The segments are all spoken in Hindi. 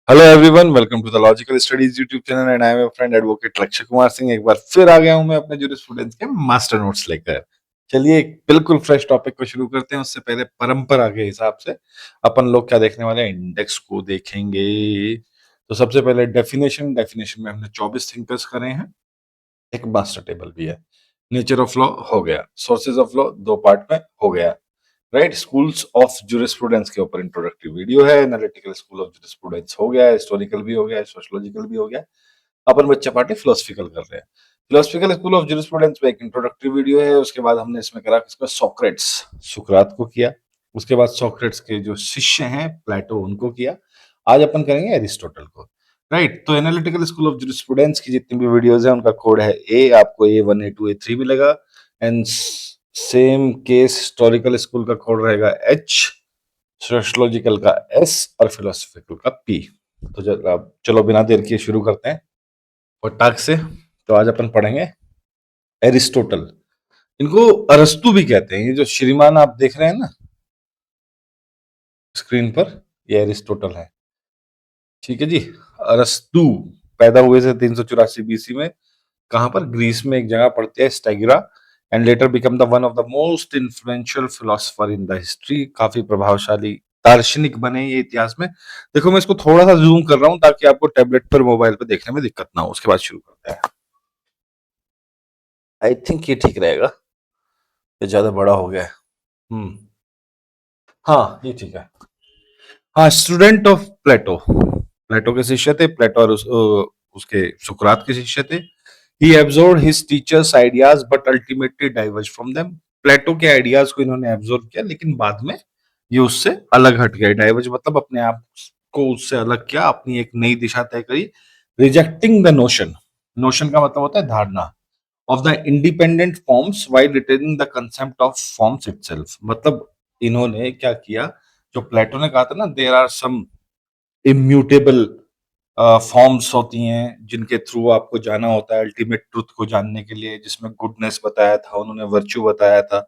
Hello everyone, welcome to the logical studies YouTube channel and I am your friend advocate Lakshya Kumar Singh. एक बार फिर आ गया हूं मैं अपने जूरी स्टूडेंट्स के मास्टर नोट्स लेकर। चलिए एक बिल्कुल फ्रेश टॉपिक को शुरू करते हैं। उससे पहले परंपरा के हिसाब से अपन लोग क्या देखने वाले हैं, इंडेक्स को देखेंगे। तो सबसे पहले डेफिनेशन में हमने 24 थिंकर्स करे हैं, एक मास्टर टेबल भी है। नेचर ऑफ लॉ हो गया, सोर्सेज ऑफ लॉ दो पार्ट में हो गया, राइट। स्कूल्स ऑफ जूरिस्प्रूडेंस के ऊपर इंट्रोडक्टिव वीडियो है। एनालिटिकल स्कूल ऑफ जूरिस्प्रूडेंस हो गया, हिस्टोरिकल भी हो गया, सोशियोलॉजिकल भी हो गया। अपन बच्चा पार्टी फिलोसफिकल कर रहे हैं। फिलोसफिकल स्कूल ऑफ जूरिस्प्रूडेंस में एक इंट्रोडक्टिव वीडियो है। उसके बाद हमने इसमें करा किसका, सोक्रेट्स, सुकरात को किया। उसके बाद सोक्रेट्स के जो शिष्य हैं प्लेटो, उनको किया। आज अपन करेंगे एरिस्टोटल को, राइट। तो एनालिटिकल स्कूल ऑफ जूरिस्प्रूडेंस की जितनी भी वीडियोस हैं उनका कोड है ए, आपको A1 A2 A3 मिलेगा। And same case historical school का कोड रहेगा H, सोशियोलॉजिकल का S और फिलोसफिकल का P। तो चलो बिना देर किए शुरू करते हैं फटाक से। तो आज अपन पढ़ेंगे एरिस्टोटल। इनको अरस्तु भी कहते हैं। ये जो श्रीमान आप देख रहे हैं ना स्क्रीन पर, ये एरिस्टोटल है, ठीक है जी। अरस्तु पैदा हुए थे 384 BC में। कहां पर, ग्रीस में एक जगह पड़ती है Stagira. And later become the one of the most influential philosopher in the history. काफी प्रभावशाली दार्शनिक बने ये इतिहास में। देखो मैं इसको थोड़ा सा जूम कर रहा हूं ताकि आपको टैबलेट पर, मोबाइल पर देखने में दिक्कत ना हो। उसके बाद शुरू करते हैं। आई थिंक ये ठीक रहेगा, ये ज्यादा बड़ा हो गया है। हाँ ये ठीक है। हाँ, स्टूडेंट ऑफ प्लेटो, प्लेटो के शिष्य थे। प्लेटो और उसके सुकरात के शिष्य थे। He absorbed his teachers' ideas but ultimately diverged from them. प्लेटो के आइडियाज को इन्होंने एब्जॉर्ब किया लेकिन बाद में ये उससे अलग हट गए। डाइवर्ज मतलब अपने आप को उससे अलग किया, अपनी एक नई दिशा तय करी। रिजेक्टिंग द नोशन, नोशन का मतलब होता है धारणा, of the independent forms while retaining the concept of forms itself. मतलब इन्होंने क्या किया, जो प्लेटो ने कहा था ना, there are some immutable forms होती हैं जिनके थ्रू आपको जाना होता है अल्टीमेट ट्रुथ को जानने के लिए, जिसमें गुडनेस बताया था उन्होंने, वर्च्यू बताया था,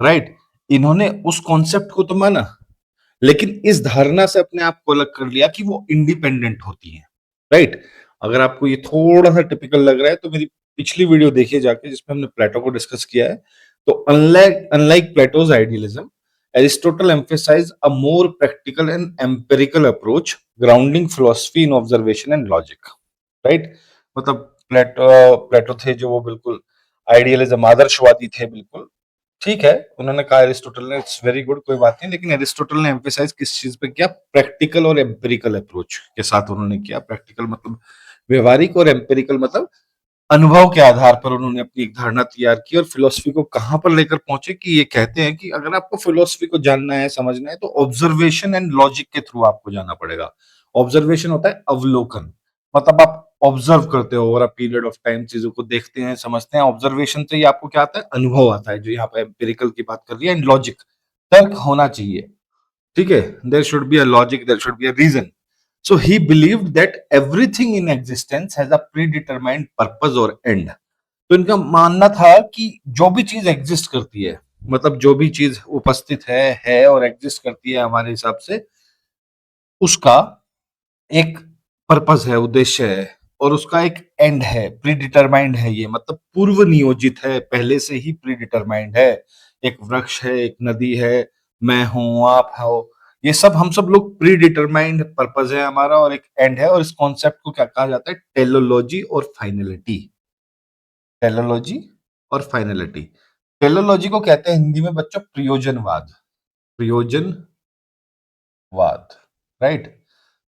राइट। इन्होंने उस कॉन्सेप्ट को तो माना लेकिन इस धारणा से अपने आप को अलग कर लिया कि वो इंडिपेंडेंट होती हैं, राइट। अगर आपको ये थोड़ा सा टिपिकल लग रहा है तो मेरी पिछली वीडियो देखिए जाके, जिसमें हमने प्लेटो को डिस्कस किया है। तो unlike unlike Plato's idealism, Aristotle emphasized a more practical and empirical approach, grounding philosophy in observation and logic, right? मतलब प्लेटो थे जो वो बिल्कुल आइडियलिज्म, आदर्शवादी थे बिल्कुल, ठीक है। उन्होंने कहा एरिस्टोटल ने, इट्स वेरी गुड, कोई बात नहीं, लेकिन एरिस्टोटल ने एम्फेसाइज किस चीज पे किया, प्रैक्टिकल और एम्पिरिकल अप्रोच के साथ उन्होंने किया। प्रैक्टिकल मतलब व्यवहारिक, और एम्पिरिकल मतलब अनुभव के आधार पर उन्होंने अपनी एक धारणा तैयार की। और फिलोसफी को कहां पर लेकर पहुंचे कि ये कहते हैं कि अगर आपको फिलोसफी को जानना है, समझना है, तो ऑब्जर्वेशन एंड लॉजिक के थ्रू आपको जाना पड़ेगा। ऑब्जर्वेशन होता है अवलोकन, मतलब आप ऑब्जर्व करते हो over a period of time, चीजों को देखते हैं, समझते हैं। ऑब्जर्वेशन से ही आपको क्या आता है, अनुभव आता है, जो यहाँ पे एम्पिरिकल की बात कर रही है। एंड लॉजिक, तर्क होना चाहिए, ठीक है। There should be a logic, there should be a reason. So he believed that everything in existence has a predetermined purpose or end. तो इनका मानना था कि जो भी चीज एग्जिस्ट करती है, मतलब जो भी चीज उपस्थित है और एग्जिस्ट करती है हमारे हिसाब से, उसका एक पर्पस है, उद्देश्य है, और उसका एक एंड है। प्रीडिटरमाइंड है, ये मतलब पूर्व नियोजित है, पहले से ही प्रीडिटरमाइंड है। एक वृक्ष है, एक नदी है, मैं हूं, आप हो, ये सब हम सब लोग प्रीडिटरमाइंड पर्पस है हमारा, और एक एंड है। और इस कॉन्सेप्ट को क्या कहा जाता है, टेलोलॉजी और फाइनलिटी। टेलोलॉजी और फाइनलिटी, टेलोलॉजी को कहते हैं हिंदी में बच्चों प्रयोजनवाद। प्रयोजनवाद, राइट।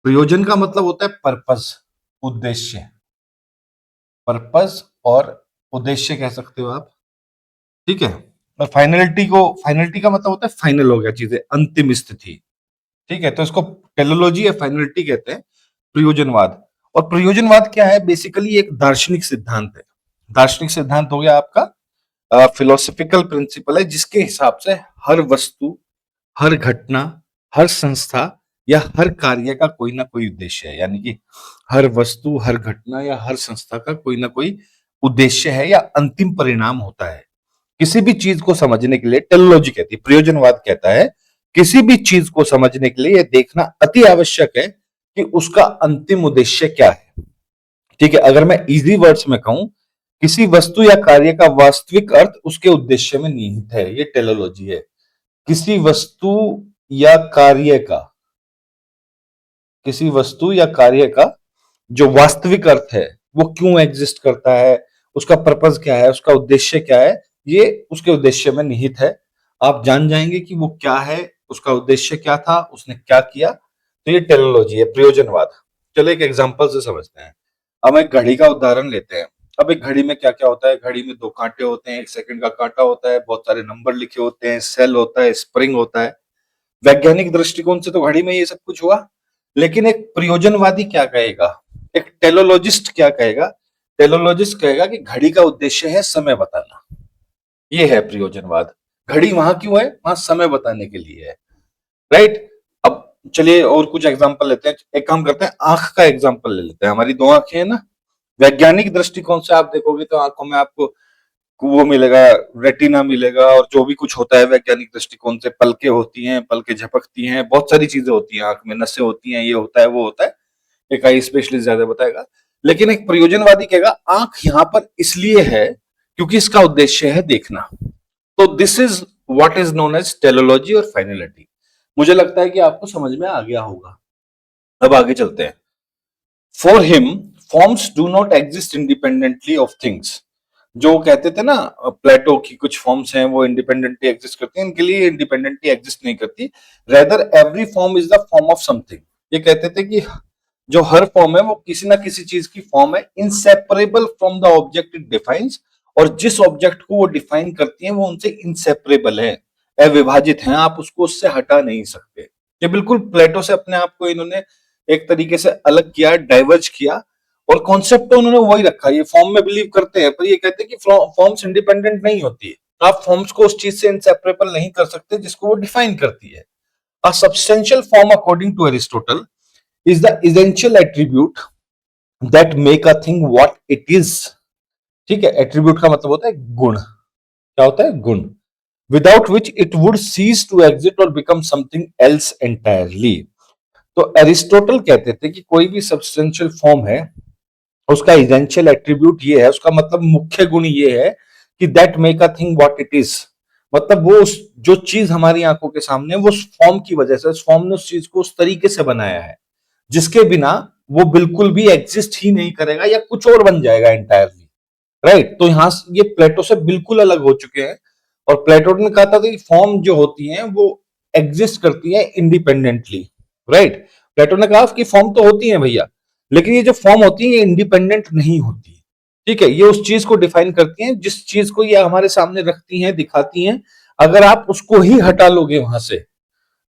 प्रयोजन का मतलब होता है पर्पस, उद्देश्य, पर्पस और उद्देश्य कह सकते हो आप, ठीक है। और फाइनलिटी का मतलब होता है फाइनल हो गया, चीजें अंतिम स्थिति, ठीक है। तो इसको टेलोलॉजी या फाइनलिटी कहते हैं, प्रयोजनवाद। और प्रयोजनवाद क्या है, बेसिकली एक दार्शनिक सिद्धांत है। दार्शनिक सिद्धांत हो गया आपका फिलोसफिकल प्रिंसिपल है, जिसके हिसाब से हर वस्तु, हर घटना, हर संस्था या हर कार्य का कोई ना कोई उद्देश्य है। यानी कि हर वस्तु, हर घटना या हर संस्था का कोई ना कोई उद्देश्य है या अंतिम परिणाम होता है। किसी भी चीज को समझने के लिए, टेलोलॉजी कहती है, प्रयोजनवाद कहता है किसी भी चीज को समझने के लिए यह देखना अति आवश्यक है कि उसका अंतिम उद्देश्य क्या है। ठीक है, अगर मैं इजी वर्ड्स में कहूं, किसी वस्तु या कार्य का वास्तविक अर्थ उसके उद्देश्य में निहित है, ये टेलोलॉजी है। किसी वस्तु या कार्य का, किसी वस्तु या कार्य का जो वास्तविक अर्थ है, वो क्यों एग्जिस्ट करता है, उसका पर्पस क्या है, उसका उद्देश्य क्या है, ये उसके उद्देश्य में निहित है। आप जान जाएंगे कि वो क्या है, उसका उद्देश्य क्या था, उसने क्या किया, तो ये टेलोलॉजी है, प्रयोजनवाद। चलो एक एग्जांपल से समझते हैं। अब एक घड़ी का उदाहरण लेते हैं। अब एक घड़ी में क्या क्या होता है, घड़ी में दो कांटे होते हैं, एक सेकंड का कांटा होता है, बहुत सारे नंबर लिखे होते हैं, सेल होता है, स्प्रिंग होता है। वैज्ञानिक दृष्टिकोण से तो घड़ी में ये सब कुछ हुआ, लेकिन एक प्रयोजनवादी क्या कहेगा, एक टेलोलॉजिस्ट क्या कहेगा, टेलोलॉजिस्ट कहेगा कि घड़ी का उद्देश्य है समय बताना। ये है प्रयोजनवाद। घड़ी वहां क्यों है, वहां समय बताने के लिए है, राइट। अब चलिए और कुछ एग्जांपल लेते हैं। एक काम करते हैं, आंख का एग्जांपल ले लेते हैं। हमारी दो आंखें हैं ना, वैज्ञानिक दृष्टिकोण से आप देखोगे तो आंखों में आपको वो मिलेगा, रेटिना मिलेगा, और जो भी कुछ होता है वैज्ञानिक दृष्टिकोण से, पलकें होती हैं, पलकें झपकती हैं, बहुत सारी चीजें होती हैं आंख में, नसें होती हैं, ये होता है, वो होता है। एक आई स्पेशलिस्ट ज्यादा बताएगा। लेकिन एक प्रयोजनवादी कहेगा आंख यहां पर इसलिए है क्योंकि इसका उद्देश्य है देखना। तो this is what is known as teleology और फाइनलिटी। मुझे लगता है कि आपको समझ में आ गया होगा। अब आगे चलते हैं। For him forms do not exist independently of things. जो कहते थे ना, प्लेटो की कुछ फॉर्म्स हैं वो इंडिपेंडेंटली एग्जिस्ट करती हैं, इनके लिए इंडिपेंडेंटली एग्जिस्ट नहीं करती। Rather every form is the form of something. ये कहते थे कि जो हर फॉर्म है वो किसी ना किसी चीज की फॉर्म है, inseparable from the object it defines. और जिस ऑब्जेक्ट को वो डिफाइन करती है वो उनसे इनसेपरेबल है, अविभाजित है, आप उसको उससे हटा नहीं सकते। ये बिल्कुल प्लेटो से अपने आप को इन्होंने एक तरीके से अलग किया, डाइवर्ज किया, और कॉन्सेप्ट तो उन्होंने वही रखा। ये फॉर्म में बिलीव करते हैं, पर ये कहते हैं कि फॉर्म्स इंडिपेंडेंट नहीं होती है। आप फॉर्म्स को उस चीज से इनसेपरेबल नहीं कर सकते जिसको वो डिफाइन करती है। A substantial form according to Aristotle is the essential attribute that make a thing what it is। ठीक है, एट्रीब्यूट का मतलब होता है गुण। क्या होता है, गुण। Without which it would cease to exit और बिकम समथिंग एल्स एंटायरली। तो एरिस्टोटल कहते थे कि कोई भी सब्सटेंशियल फॉर्म है, उसका एसेंशियल एट्रीब्यूट ये है, उसका मतलब मुख्य गुण ये है कि that make a thing what it is. मतलब वो उस जो चीज हमारी आंखों के सामने, वो उस फॉर्म की वजह से, उस फॉर्म ने उस चीज को उस तरीके से बनाया है जिसके बिना वो बिल्कुल भी एग्जिस्ट ही नहीं करेगा, या कुछ और बन जाएगा एंटायरली, राइट। तो यहां ये प्लेटो से बिल्कुल अलग हो चुके हैं। और प्लेटो ने कहा था कि फॉर्म जो होती हैं वो एग्जिस्ट करती है इंडिपेंडेंटली, राइट। प्लेटो ने कहा कि फॉर्म तो होती है भैया, लेकिन ये जो फॉर्म होती है ये इंडिपेंडेंट नहीं होती। ठीक है, ये उस चीज को डिफाइन करती हैं जिस चीज को ये हमारे सामने रखती हैं, दिखाती हैं। अगर आप उसको ही हटा लोगे वहां से,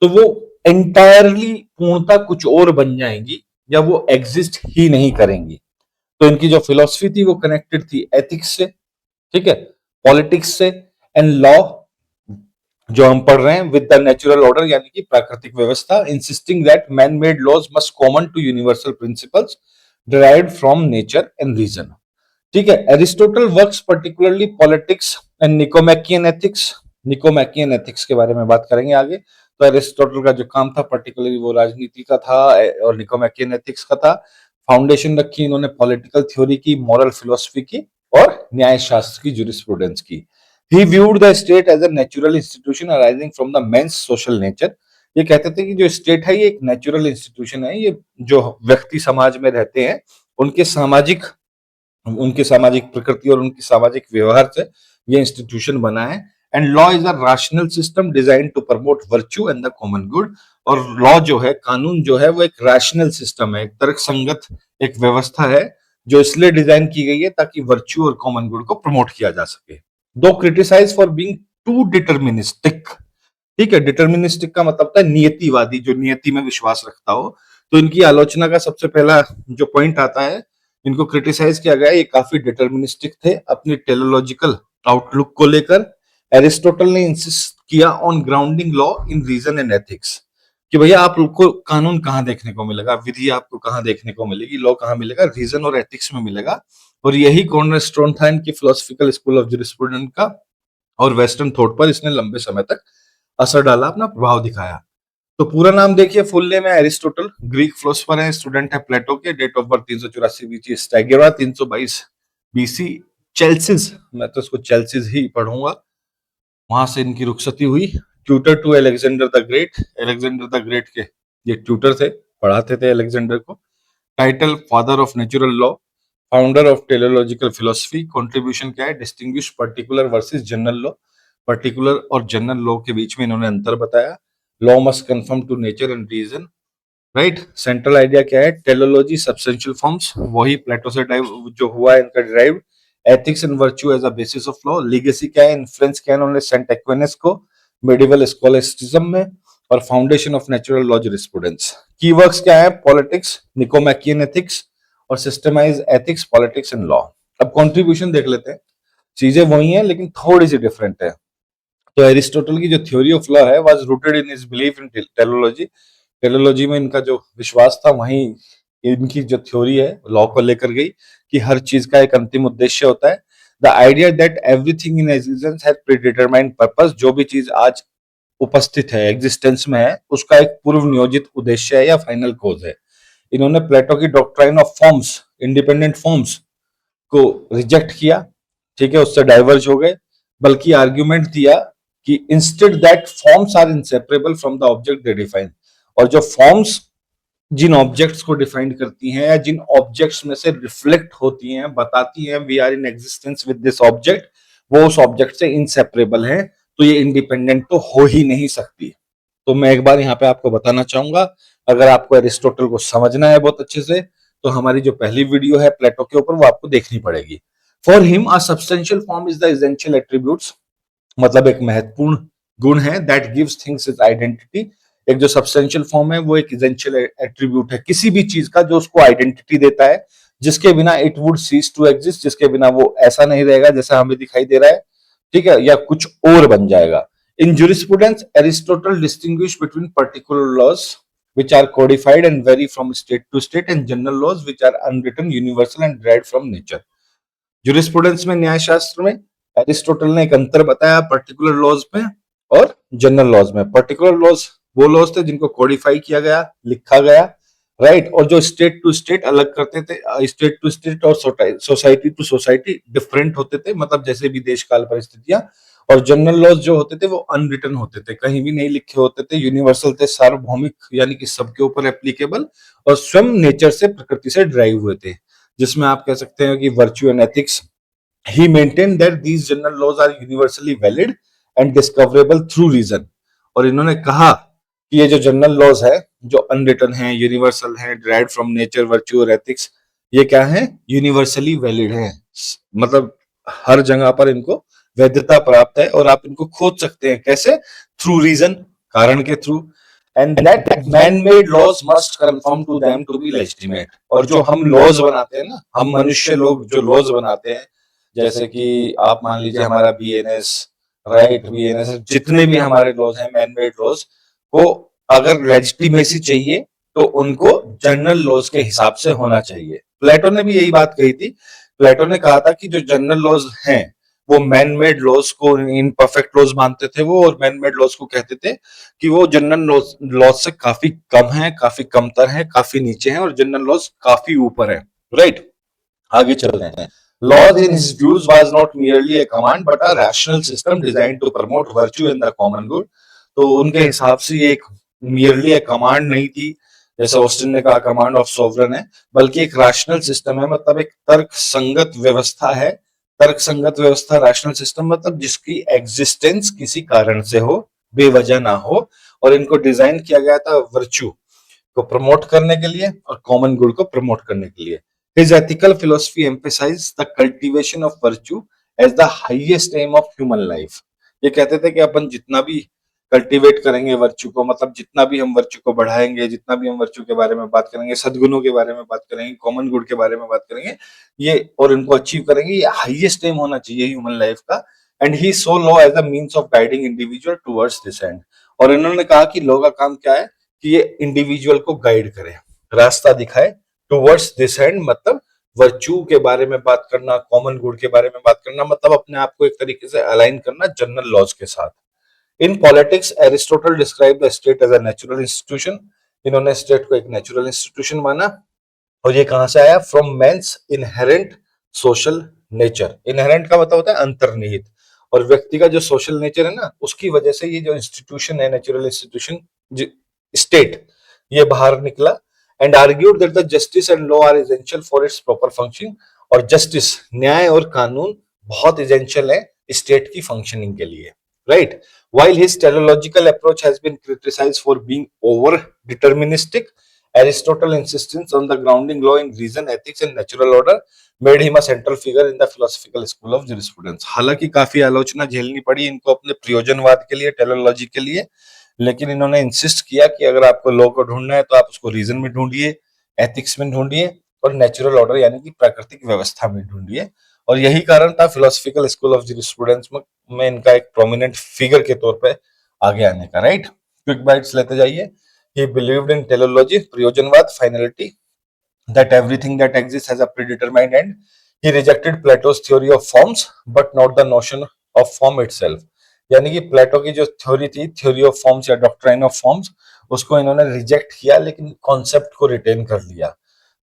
तो वो एंटायरली पूर्णता कुछ और बन जाएंगी, या वो एग्जिस्ट ही नहीं करेंगी। तो इनकी जो फिलॉसफी थी वो कनेक्टेड थी एथिक्स से, ठीक है, पॉलिटिक्स से, एंड लॉ जो हम पढ़ रहे हैं, विद द नेचुरल ऑर्डर, यानी कि प्राकृतिक व्यवस्था, insisting that man made laws must common to universal principles derived from nature and reason. ठीक है, Aristotle works particularly politics and Nicomachean ethics. Nicomachean ethics के बारे में बात करेंगे आगे। तो एरिस्टोटल का जो काम था पर्टिकुलरली वो राजनीति का था, और निकोमैकियन एथिक्स का था। फाउंडेशन रखी इन्होंने पॉलिटिकल थ्योरी की, मॉरल फिलोसफी की, और न्याय शास्त्र की, जूरिस्प्रूडेंस की। He viewed the state as a natural institution arising from the men's social nature. ये कहते थे कि जो स्टेट है ये एक नेचुरल इंस्टीट्यूशन है, ये जो व्यक्ति समाज में रहते हैं उनके सामाजिक प्रकृति और उनकी सामाजिक व्यवहार से ये इंस्टीट्यूशन बना है। And law is a rational system design to promote virtue and the common good. और लॉ जो है, कानून जो है, वो एक रैशनल सिस्टम है, एक तर्कसंगत एक व्यवस्था है, जो इसलिए डिजाइन की गई है ताकि वर्च्यू और कॉमन गुड को प्रमोट किया जा सके। दो criticise for being too deterministic. ठीक है, डिटर्मिनिस्टिक का मतलब होता है नियतिवादी, जो नियति में विश्वास रखता हो। तो इनकी आलोचना का सबसे पहला जो पॉइंट आता है, इनको क्रिटिसाइज किया गया, ये काफी डिटर्मिनिस्टिक थे अपनी टेलोलॉजिकल आउटलुक को लेकर। एरिस्टोटल ने इंसिस्ट किया on grounding law in reason and ethics, कि भैया आप लोग को कानून कहाँ देखने को मिलेगा, विधि आपको कहाँ देखने को मिलेगी, लॉ कहाँ मिलेगा, रीजन और एथिक्स में मिलेगा। और यही कॉर्नरस्टोन था इनकी फिलोसफिकल स्कूल ऑफ जूरिस्प्रूडेंस का, और वेस्टर्न थॉट पर इसने लंबे समय तक असर डाला, अपना प्रभाव दिखाया। तो पूरा नाम देखिए, फुल नेम है एरिस्टोटल, ग्रीक फिलोसोफर है, स्टूडेंट है प्लेटो के, date of birth 384 BC Stagira 322 BC Chalcis, मैं तो इसको चेल्सिस ही पढ़ूंगा, वहां से इनकी रुखसती हुई। Tutor to Alexander the Great, Alexander the Great के ये ट्यूटर थे, पढ़ाते थे अलेक्जेंडर को। Title father of natural law, founder of teleological philosophy. Contribution क्या है, distinguish particular versus general law, particular और जनरल लॉ के बीच में इन्होंने अंतर बताया। Law must conform to nature and reason, right. Central idea क्या है, टेलोलॉजी सब्सटेंशियल फॉर्म्स, वही प्लेटो से जो हुआ है इनका derived. Ethics and virtue as a basis of law, legacy क्या है, इन्फ्लुएंस क्या है उन्होंने सेंट एक्विनस को मेडिवल स्कॉलस्टिज्म में, और foundation of natural law jurisprudence. Keywords क्या है, पॉलिटिक्स, निकोमैकियन एथिक्स, और systemise ethics, politics and law. अब कंट्रीब्यूशन देख लेते हैं, चीजें वही हैं लेकिन थोड़ी सी डिफरेंट है। तो एरिस्टोटल की जो थ्योरी ऑफ लॉ है was rooted in his belief in teleology, teleology में इनका जो विश्वास था वहीं इनकी जो थ्योरी है लॉ को लेकर गई कि हर चीज का एक अंतिम उद्देश्य होता है। The idea that everything in existence has predetermined purpose, जो भी चीज आज उपस्थित है एग्जिस्टेंस में है उसका एक पूर्व नियोजित उद्देश्य है या फाइनल कोज है। इन्होंने प्लेटो की doctrine of forms, independent forms को रिजेक्ट किया, ठीक है, उससे डाइवर्ज हो गए, बल्कि आर्ग्यूमेंट दिया कि instead that forms are inseparable from the object they define, और जो फॉर्म्स जिन ऑब्जेक्ट्स को डिफाइन करती हैं या जिन ऑब्जेक्ट्स में से रिफ्लेक्ट होती हैं, बताती हैं we are in existence with this object, वो उस ऑब्जेक्ट से इंसेपरेबल है, तो ये इंडिपेंडेंट तो हो ही नहीं सकती। तो मैं एक बार यहाँ पे आपको बताना चाहूंगा, अगर आपको एरिस्टोटल को समझना है बहुत अच्छे से, तो हमारी जो पहली वीडियो है प्लेटो के ऊपर वो आपको देखनी पड़ेगी। For him a substantial form is the essential attributes, मतलब एक महत्वपूर्ण गुण है, that gives things is identity. एक जो सब्सटेंशियल फॉर्म है वो एक एसेंशियल एट्रीब्यूट है किसी भी चीज का जो उसको आइडेंटिटी देता है, जिसके बिना it would cease to exist, जिसके बिना वो ऐसा नहीं रहेगा जैसा हमें दिखाई दे रहा है, ठीक है, या कुछ और बन जाएगा। इन jurisprudence, Aristotle distinguished between particular laws which are codified and vary from state to state and general laws which are unwritten, universal and derived from nature. Jurisprudence में, न्याय शास्त्र में एरिस्टोटल ने एक अंतर बताया पर्टिकुलर लॉज में और जनरल लॉज में। पर्टिकुलर लॉज वो लॉज थे जिनको कोडिफाई किया गया, लिखा गया, राइट, और जो स्टेट टू स्टेट अलग करते थे, स्टेट टू स्टेट और सोसाइटी टू सोसाइटी डिफरेंट होते थे, मतलब जैसे भी देश काल परिस्थितियां। और जनरल लॉज जो होते थे वो अनरिटन होते थे, कहीं भी नहीं लिखे होते थे, यूनिवर्सल थे, सार्वभौमिक, यानी कि सबके ऊपर एप्लीकेबल, और स्वयं नेचर से, प्रकृति से ड्राइव हुए थे, जिसमें आप कह सकते हैं कि virtue and ethics. He maintain that these general laws are universally valid and discoverable through reason, और इन्होंने कहा कि ये जो जनरल लॉज है जो अनरिटन है, यूनिवर्सल है, ड्राइव्ड फ्रॉम नेचर, वर्च्यू और एथिक्स, ये क्या है, यूनिवर्सली वैलिड है, मतलब हर जगह पर इनको वैधता प्राप्त है और आप इनको खोज सकते हैं कैसे, थ्रू रीजन, कारण के through. And that man made laws must conform to them to be legitimate, और जो हम लॉज बनाते हैं ना, हम मनुष्य लोग जो लॉज बनाते हैं, जैसे कि आप मान लीजिए हमारा बीएनएस, राइट, बीएनएस, जितने भी हमारे लॉज हैं मैन मेड लॉज को अगर लेजिटिमेसी चाहिए तो उनको जनरल लॉज के हिसाब से होना चाहिए। प्लेटो ने भी यही बात कही थी। प्लेटो ने कहा था कि जो जनरल लॉज हैं वो मैन मेड लॉज को इनपरफेक्ट लॉज मानते थे वो, और मैन मेड लॉज को कहते थे कि वो जनरल लॉज से काफी कम है, काफी कमतर है, काफी नीचे है, और जनरल लॉज काफी ऊपर है, राइट। आगे चलते हैं। Laws in his views was not merely a command but a rational system designed to promote virtue in the common good. तो उनके हिसाब से ये एक merely a command नहीं थी, जैसे ऑस्टिन ने कहा कमांड ऑफ सोवरन है, बल्कि एक रैशनल सिस्टम है, मतलब एक तर्क संगत व्यवस्था है। तर्क संगत व्यवस्था, रैशनल सिस्टम, मतलब जिसकी एग्जिस्टेंस किसी कारण से हो, बेवजह ना हो, और इनको डिजाइन किया गया था वर्च्यू को प्रमोट करने के लिए और कॉमन गुड को प्रमोट करने के लिए। His ethical philosophy emphasized the cultivation of virtue as the highest aim of human life. ये कहते थे कि अपन जितना भी कल्टीवेट करेंगे वर्च्यू को, मतलब जितना भी हम वर्च्यू को बढ़ाएंगे, जितना भी हम वर्च्यू के बारे में बात करेंगे, सद्गुणों के बारे में बात करेंगे, कॉमन गुड के बारे में बात करेंगे, ये और इनको अचीव करेंगे, ये हाईएस्ट एम होना चाहिए ह्यूमन लाइफ का। And he saw law as a means of guiding individual towards this end, और इन्होंने कहा कि लॉ का काम क्या है कि ये इंडिविजुअल को गाइड करे, रास्ता दिखाए टुवर्ड्स दिस एंड, मतलब वर्च्यू के बारे में बात करना, कॉमन गुड के बारे में बात करना, मतलब अपने आप को एक तरीके से अलाइन करना जनरल लॉज के साथ। In politics Aristotle describe the state as a natural institution, इन्होंने स्टेट को एक नेचुरल इंस्टीट्यूशन माना। और ये कहां से आया? From man's inherent social nature. Inherent का मतलब होता है अंतर्निहित, और व्यक्ति का जो सोशल नेचर है ना, उसकी वजह से ये जो इंस्टीट्यूशन है, नेचुरल इंस्टीट्यूशन स्टेट, ये बाहर निकला। And argued that the justice and law are essential for its proper functioning, और जस्टिस, न्याय और कानून बहुत एसेंशियल है स्टेट की फंक्शनिंग के लिए, right. While his teleological approach has been criticized for being over deterministic, Aristotle's insistence on the grounding law in reason, ethics, and natural order made him a central figure in the philosophical school of jurisprudence. हालांकि काफी आलोचना झेलनी पड़ी इनको अपने प्रयोजनवाद के लिए, टेलोलॉजी के लिए, लेकिन इन्होंने इंसिस्ट किया कि अगर आपको लॉ को ढूंढना है तो आप उसको रीजन में ढूंढिए, एथिक्स में ढूंढिए, और नेचुरल ऑर्डर यानी कि प्राकृतिक व्यवस्था में ढूंढिए। और यही कारण था फिलोसफिकल स्कूल ऑफ जुरिस्प्रूडेंस में इनका एक प्रोमिनेंट फिगर के तौर पे आगे आने का, राइट। क्विक बाइट्स लेते जाइए। He believed in teleology, प्रयोजनवाद, finality, that everything that exists has a predetermined end. He rejected Plato's theory of forms, but not the notion of form itself. यानी कि प्लेटो की जो थ्योरी थी, थ्योरी ऑफ फॉर्म्स या डॉक्ट्राइन ऑफ फॉर्म्स, उसको इन्होंने रिजेक्ट किया, लेकिन कॉन्सेप्ट को रिटेन कर लिया।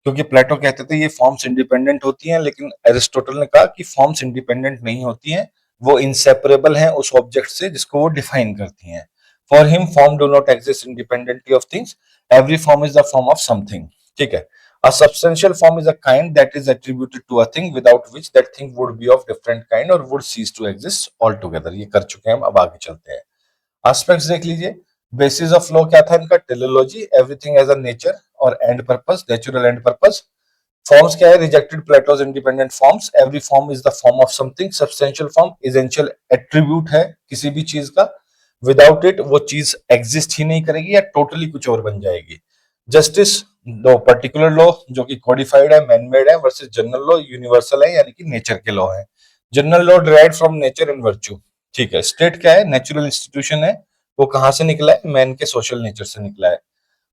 क्योंकि प्लेटो कहते थे ये फॉर्म्स इंडिपेंडेंट होती हैं, लेकिन एरिस्टोटल ने कहा कि फॉर्म्स इंडिपेंडेंट नहीं होती हैं, वो इंसेपरेबल हैं उस ऑब्जेक्ट से जिसको वो डिफाइन करती हैं। For him form do not exist independently of things, every form is the form of something, ठीक है। A substantial form is a kind that is attributed to a thing without which that thing would be of different kind or would cease to exist altogether. ये कर चुके हैं हम, अब आगे चलते हैं। एस्पेक्ट्स देख लीजिए। बेसिस ऑफ लॉ क्या था इनका? Teleology, everything as a nature और and purpose, natural and purpose. Forms क्या है? Rejected plateaus independent forms, every form is the form of something. Substantial form essential attribute है किसी भी चीज का, विदाउट इट वो चीज एग्जिस्ट ही नहीं करेगी या टोटली कुछ और बन जाएगी। जस्टिस, दो पर्टिकुलर लॉ जो कि कोडिफाइड है, मैनमेड है, वर्सेस जनरल लॉ, यूनिवर्सल है यानी कि नेचर के लॉ है। General law derived from nature and virtue, ठीक है। स्टेट क्या है? नेचुरल इंस्टीट्यूशन है, वो कहां से निकला है? मैन के सोशल नेचर से निकला है।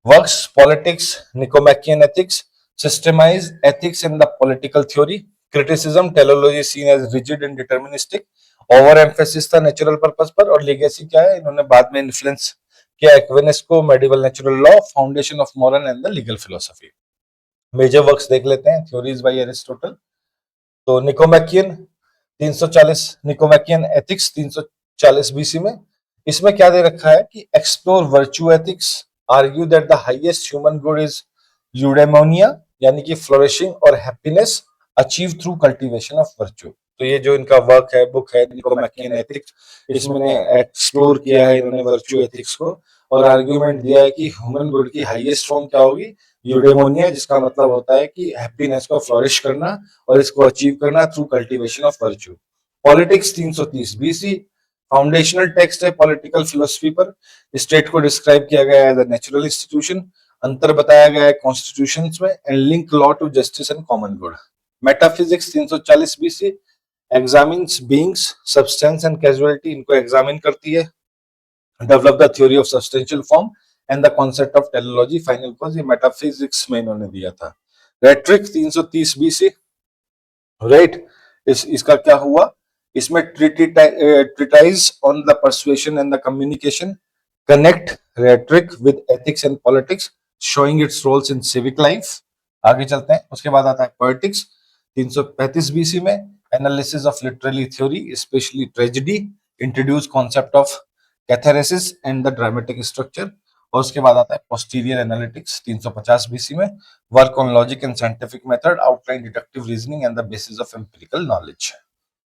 Works, politics, Nicomachean ethics, systematize ethics in the political theory, criticism, teleology seen as rigid and deterministic, over emphasis था नेचुरल पर्पस पर। और लीगेसी क्या है? इन्होंने बाद में इन्फ्लुएंस किया एक्विनेस को, medieval natural law, foundation of moral and the legal philosophy. Major works देख लेते हैं, थ्योरीज बाय एरिस्टोटल। तो निकोमैकियन 340, निकोमैकियन एथिक्स 340 बीसी में। इसमें क्या दे रखा है कि explore virtue ethics, argue that the highest human good is eudaimonia, यानी कि फ्लोरिशिंग और happiness achieve through cultivation of virtue. तो ये जो इनका वर्क है, बुक है निकोमैकियन एथिक्स, इसमें एक्सप्लोर किया है इन्होंने वर्च्यू एथिक्स को, और आर्ग्यूमेंट दिया है कि ह्यूमन गुड की हाईएस्ट फॉर्म क्या होगी? यूडेमोनिया, जिसका मतलब होता है कि हैप्पीनेस को फ्लोरिश करना और इसको अचीव करना through cultivation of virtue. Politics 330 BC, foundational text है पॉलिटिकल फिलोसफी पर। स्टेट को डिस्क्राइब किया गया है एज अ नेचुरल इंस्टीट्यूशन, अंतर बताया गया है कॉन्स्टिट्यूशंस में, and link law to justice and common good. Metaphysics 340 BC, examines beings, substance and causality, इनको एग्जामिन करती है। Develop the theory of substantial form and the concept of teleology, final cause, ये मेटाफिजिक्स में इन्होंने दिया था। Rhetoric 330 BC, right. इसका क्या हुआ? इसमें treatise on the persuasion and the communication, connect rhetoric with ethics and politics, showing its roles in civic life. आगे चलते हैं। उसके बाद आता है पॉलिटिक्स 335 बीसी में, analysis of literary theory specially tragedy, introduce concept of catharsis and the dramatic structure. और उसके बाद आता है पोस्टीरियर एनालिटिक्स 350 बीसी में, work on logic and scientific method, outline deductive reasoning and the basis of empirical knowledge.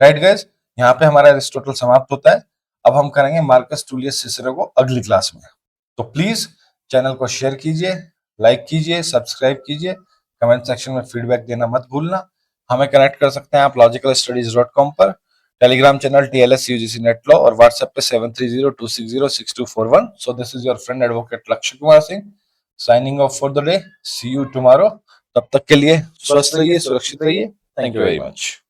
Right guys, यहाँ पे हमारा एरिस्टोटल समाप्त होता है। अब हम करेंगे मार्कस टूलियस सिसेरो को अगली क्लास में। तो प्लीज चैनल को शेयर कीजिए, लाइक कीजिए, सब्सक्राइब कीजिए, कमेंट सेक्शन में फीडबैक देना मत भूलना। हमें कनेक्ट कर सकते हैं आप logicalstudies.com पर, Telegram channel TLS UGC net law, और व्हाट्सएप पे 7302606241। So this is your friend advocate Lakshya Kumar Singh, signing off for the day. See you tomorrow. तब तक के लिए स्वस्थ रहिए, सुरक्षित रहिए। Thank you very much.